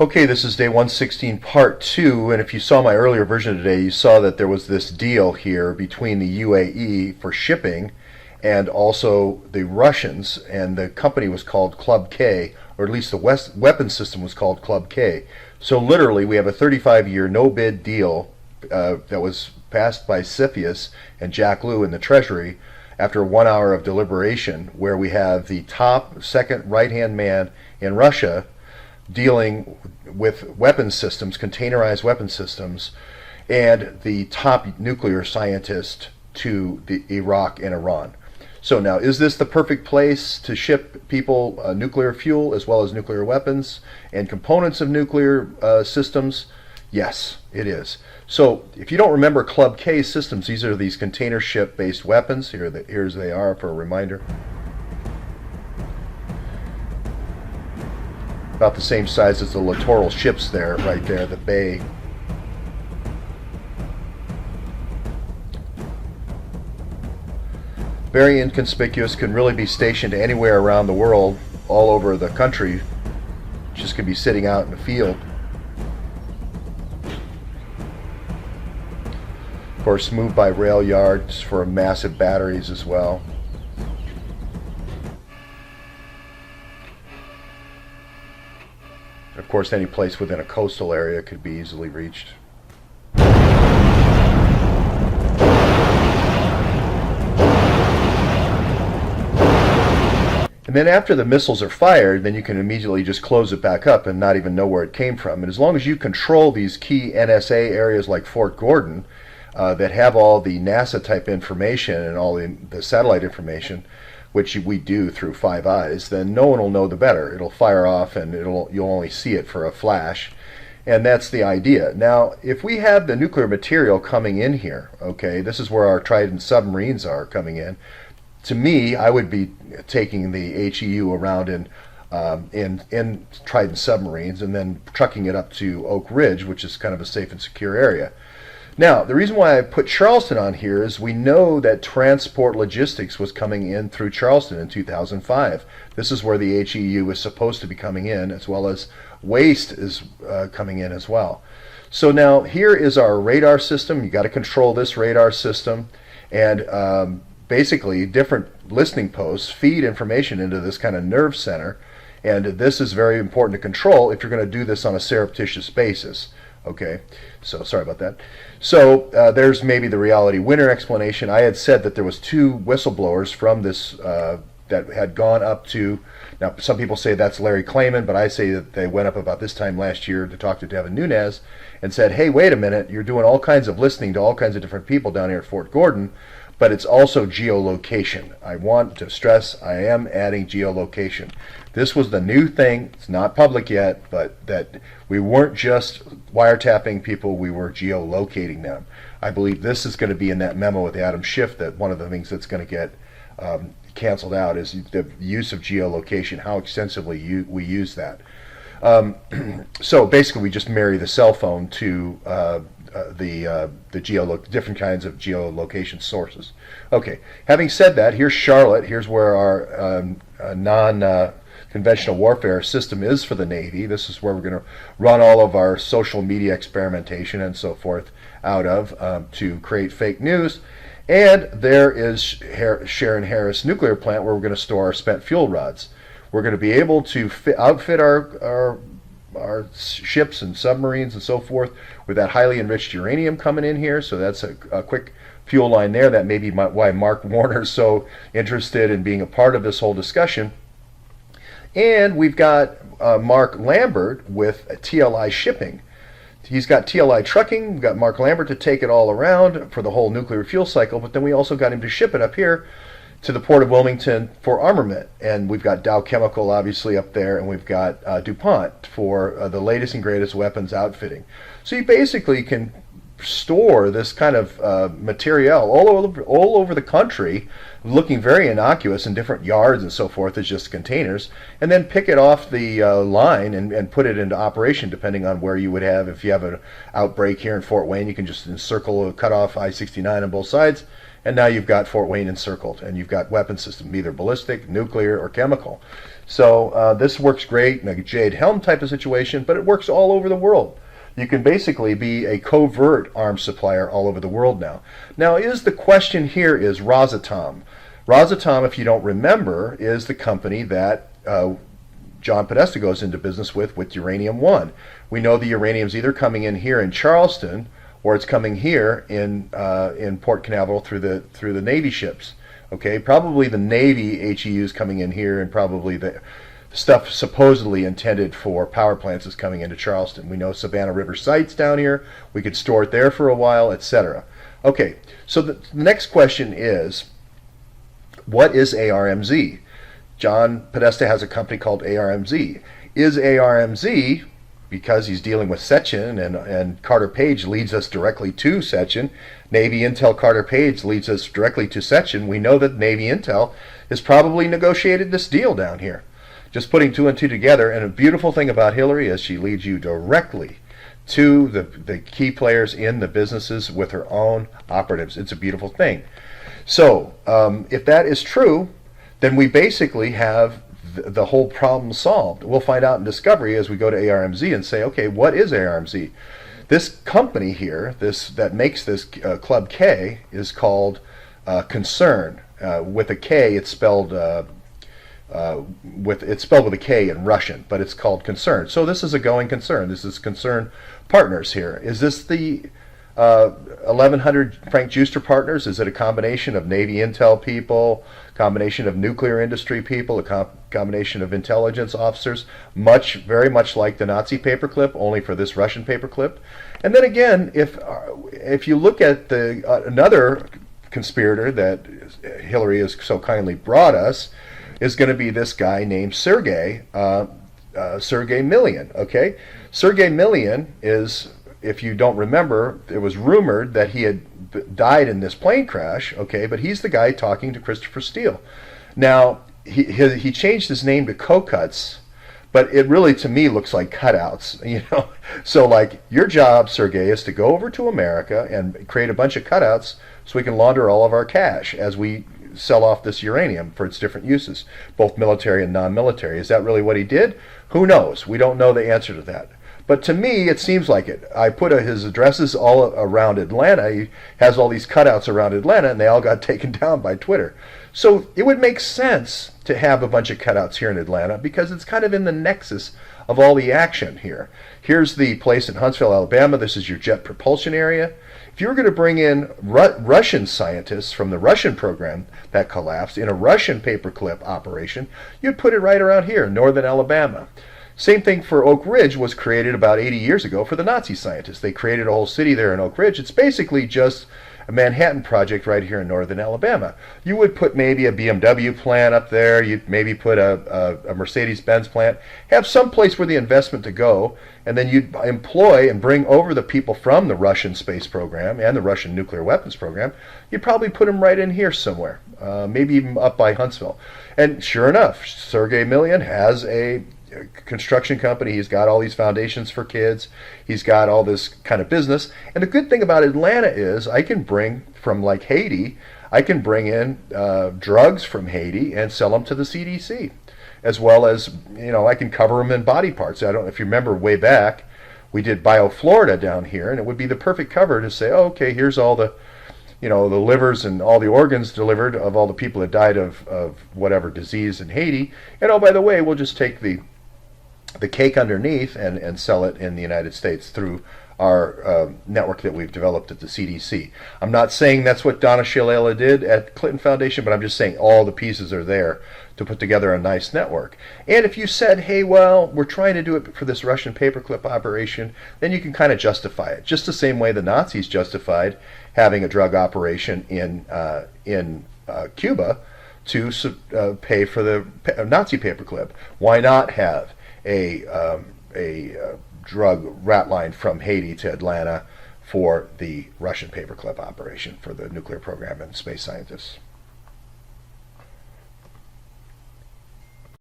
Okay, this is day 116, part 2, and if you saw my earlier version today, you saw that there was this deal here between the UAE for shipping and also the Russians, and the company was called Club K, or at least the weapon system was called Club K. So literally, we have a 35-year no-bid deal that was passed by CFIUS and Jack Lew in the Treasury after 1 hour of deliberation, where we have the top second right-hand man in Russia dealing with weapons systems, containerized weapon systems, and the top nuclear scientist to the Iraq and Iran. So now, is this the perfect place to ship people nuclear fuel as well as nuclear weapons and components of nuclear systems? Yes, it is. So if you don't remember Club K systems, these are these container ship-based weapons. Here's they are for a reminder. About the same size as the littoral ships there, right there, the bay. Very inconspicuous, can really be stationed anywhere around the world, all over the country. Just could be sitting out in the field. Of course, moved by rail yards for massive batteries as well. Of course, any place within a coastal area could be easily reached. And then after the missiles are fired, then you can immediately just close it back up and not even know where it came from. And as long as you control these key NSA areas like Fort Gordon that have all the NASA type information and all the satellite information, which we do through Five Eyes, then no one will know the better. It'll fire off and you'll only see it for a flash. And that's the idea. Now, if we have the nuclear material coming in here, okay, this is where our Trident submarines are coming in. To me, I would be taking the HEU around in Trident submarines and then trucking it up to Oak Ridge, which is kind of a safe and secure area. Now, the reason why I put Charleston on here is we know that transport logistics was coming in through Charleston in 2005. This is where the HEU is supposed to be coming in, as well as waste is coming in as well. So now here is our radar system. You got to control this radar system, and basically different listening posts feed information into this kind of nerve center, and this is very important to control if you're going to do this on a surreptitious basis. Okay, so sorry about that. So there's maybe the reality winner explanation. I had said that there was 2 whistleblowers from this that had gone up to, now some people say that's Larry Klayman, but I say that they went up about this time last year to talk to Devin Nunes and said, hey, wait a minute, you're doing all kinds of listening to all kinds of different people down here at Fort Gordon, but it's also geolocation. I want to stress I am adding geolocation. This was the new thing. It's not public yet, but that we weren't just wiretapping people, we were geolocating them. I believe this is going to be in that memo with Adam Schiff, that one of the things that's going to get canceled out is the use of geolocation, how extensively we use that. So basically we just marry the cell phone to the different kinds of geolocation sources. Okay, having said that, here's Charlotte. Here's where our non-conventional warfare system is for the Navy. This is where we're going to run all of our social media experimentation and so forth out of to create fake news. And there is Sharon Harris nuclear plant, where we're going to store our spent fuel rods. We're going to be able to outfit our ships and submarines and so forth with that highly enriched uranium coming in here. So that's a quick fuel line there. That may be why Mark Warner is so interested in being a part of this whole discussion. And we've got Mark Lambert with TLI shipping. He's got TLI trucking. We've got Mark Lambert to take it all around for the whole nuclear fuel cycle, but then we also got him to ship it up here to the port of Wilmington for armament. And we've got Dow Chemical obviously up there, and we've got DuPont for the latest and greatest weapons outfitting. So you basically can store this kind of material all over the country, looking very innocuous in different yards and so forth as just containers, and then pick it off the line and put it into operation depending on where you would have. If you have an outbreak here in Fort Wayne, you can just encircle, cut off I-69 on both sides, and now you've got Fort Wayne encircled, and you've got weapon system, either ballistic, nuclear, or chemical. So this works great in a Jade Helm type of situation, but it works all over the world. You can basically be a covert arms supplier all over the world now. Now, the question here is Rosatom. Rosatom, if you don't remember, is the company that John Podesta goes into business with uranium-1. We know the uranium's either coming in here in Charleston or it's coming here in Port Canaveral through the Navy ships. Okay, probably the Navy HEUs coming in here, and probably the stuff supposedly intended for power plants is coming into Charleston. We know Savannah River Site's down here. We could store it there for a while, etc. Okay, so the next question is, what is ARMZ? John Podesta has a company called ARMZ. Is ARMZ, because he's dealing with Sechin, and Carter Page leads us directly to Sechin, Navy Intel Carter Page leads us directly to Sechin, we know that Navy Intel has probably negotiated this deal down here. Just putting two and two together, and a beautiful thing about Hillary is she leads you directly to the key players in the businesses with her own operatives. It's a beautiful thing. So if that is true, then we basically have the whole problem solved. We'll find out in Discovery as we go to ARMZ and say, okay, what is ARMZ? This company here, that makes this Club K, is called Concern. With a K, it's spelled with a K in Russian, but it's called Concern. So this is a going concern. This is Concern Partners here. Is this the 1100 Frank Juster Partners? Is it a combination of Navy Intel people, combination of nuclear industry people, a combination of intelligence officers, very much like the Nazi paperclip, only for this Russian paperclip? And then again, if you look at another conspirator that Hillary has so kindly brought us, is going to be this guy named Sergei Millian. Okay, Sergei Millian is, if you don't remember, it was rumored that he had died in this plane crash. Okay, but he's the guy talking to Christopher Steele. Now he changed his name to Kocuts, but it really to me looks like cutouts. So like, your job, Sergei, is to go over to America and create a bunch of cutouts so we can launder all of our cash as we sell off this uranium for its different uses, both military and non-military. Is that really what he did? Who knows? We don't know the answer to that. But to me, it seems like it. I put his addresses all around Atlanta. He has all these cutouts around Atlanta, and they all got taken down by Twitter. So it would make sense to have a bunch of cutouts here in Atlanta, because it's kind of in the nexus of all the action here. Here's the place in Huntsville, Alabama. This is your jet propulsion area. If you were going to bring in Russian scientists from the Russian program that collapsed in a Russian paperclip operation, you'd put it right around here in northern Alabama. Same thing for Oak Ridge was created about 80 years ago for the Nazi scientists. They created a whole city there in Oak Ridge. It's basically just a Manhattan Project right here in northern Alabama. You would put maybe a BMW plant up there. You'd maybe put a Mercedes-Benz plant. Have some place where the investment to go, and then you'd employ and bring over the people from the Russian space program and the Russian nuclear weapons program. You'd probably put them right in here somewhere, maybe even up by Huntsville. And sure enough, Sergei Millian has a construction company. He's got all these foundations for kids. He's got all this kind of business. And the good thing about Atlanta is I can bring from like Haiti, I can bring in drugs from Haiti and sell them to the CDC, as well as, I can cover them in body parts. I don't know if you remember way back, we did BioFlorida down here, and it would be the perfect cover to say, oh, okay, here's all the the livers and all the organs delivered of all the people that died of whatever disease in Haiti. And oh, by the way, we'll just take the cake underneath and sell it in the United States through our network that we've developed at the CDC. I'm not saying that's what Donna Shalala did at Clinton Foundation, but I'm just saying all the pieces are there to put together a nice network. And if you said, hey, well, we're trying to do it for this Russian paperclip operation, then you can kind of justify it. Just the same way the Nazis justified having a drug operation in Cuba to pay for the Nazi paperclip. Why not have a drug rat line from Haiti to Atlanta for the Russian paperclip operation for the nuclear program and space scientists?